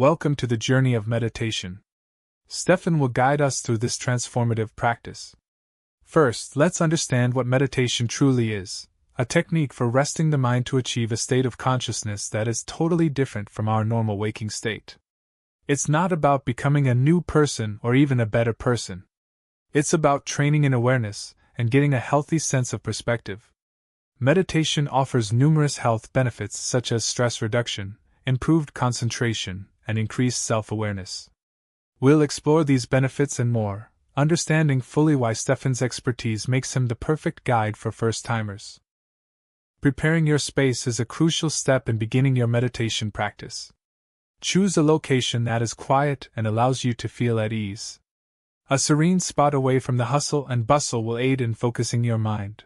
Welcome to the journey of meditation. Stephan will guide us through this transformative practice. First, let's understand what meditation truly is, a technique for resting the mind to achieve a state of consciousness that is totally different from our normal waking state. It's not about becoming a new person or even a better person. It's about training in awareness and getting a healthy sense of perspective. Meditation offers numerous health benefits such as stress reduction, improved concentration, and increased self-awareness. We'll explore these benefits and more, understanding fully why Stephan's expertise makes him the perfect guide for first-timers. Preparing your space is a crucial step in beginning your meditation practice. Choose a location that is quiet and allows you to feel at ease. A serene spot away from the hustle and bustle will aid in focusing your mind.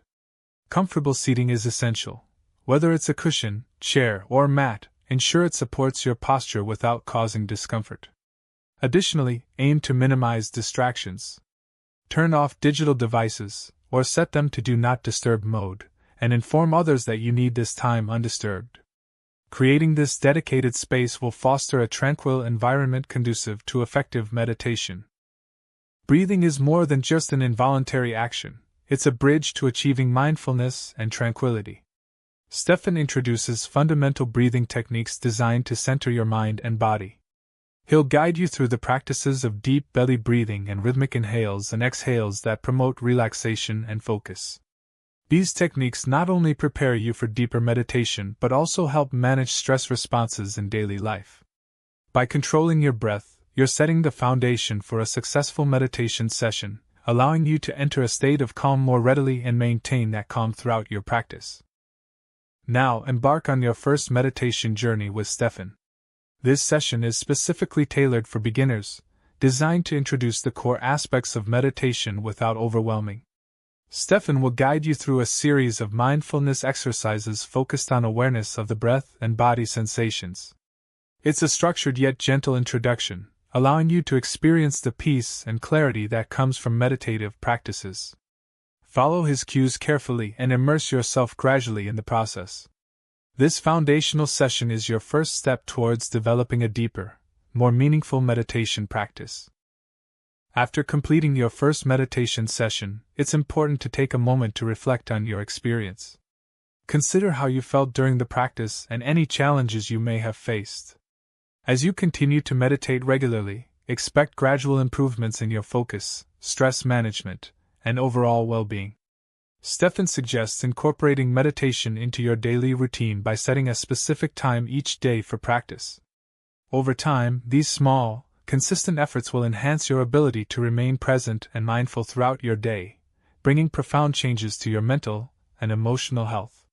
Comfortable seating is essential. Whether it's a cushion, chair, or mat, ensure it supports your posture without causing discomfort. Additionally, aim to minimize distractions. Turn off digital devices, or set them to Do Not Disturb mode, and inform others that you need this time undisturbed. Creating this dedicated space will foster a tranquil environment conducive to effective meditation. Breathing is more than just an involuntary action. It's a bridge to achieving mindfulness and tranquility. Stephan introduces fundamental breathing techniques designed to center your mind and body. He'll guide you through the practices of deep belly breathing and rhythmic inhales and exhales that promote relaxation and focus. These techniques not only prepare you for deeper meditation but also help manage stress responses in daily life. By controlling your breath, you're setting the foundation for a successful meditation session, allowing you to enter a state of calm more readily and maintain that calm throughout your practice. Now embark on your first meditation journey with Stephan. This session is specifically tailored for beginners, designed to introduce the core aspects of meditation without overwhelming. Stephan will guide you through a series of mindfulness exercises focused on awareness of the breath and body sensations. It's a structured yet gentle introduction, allowing you to experience the peace and clarity that comes from meditative practices. Follow his cues carefully and immerse yourself gradually in the process. This foundational session is your first step towards developing a deeper, more meaningful meditation practice. After completing your first meditation session, it's important to take a moment to reflect on your experience. Consider how you felt during the practice and any challenges you may have faced. As you continue to meditate regularly, expect gradual improvements in your focus, stress management, and overall well-being. Stephan suggests incorporating meditation into your daily routine by setting a specific time each day for practice. Over time, these small, consistent efforts will enhance your ability to remain present and mindful throughout your day, bringing profound changes to your mental and emotional health.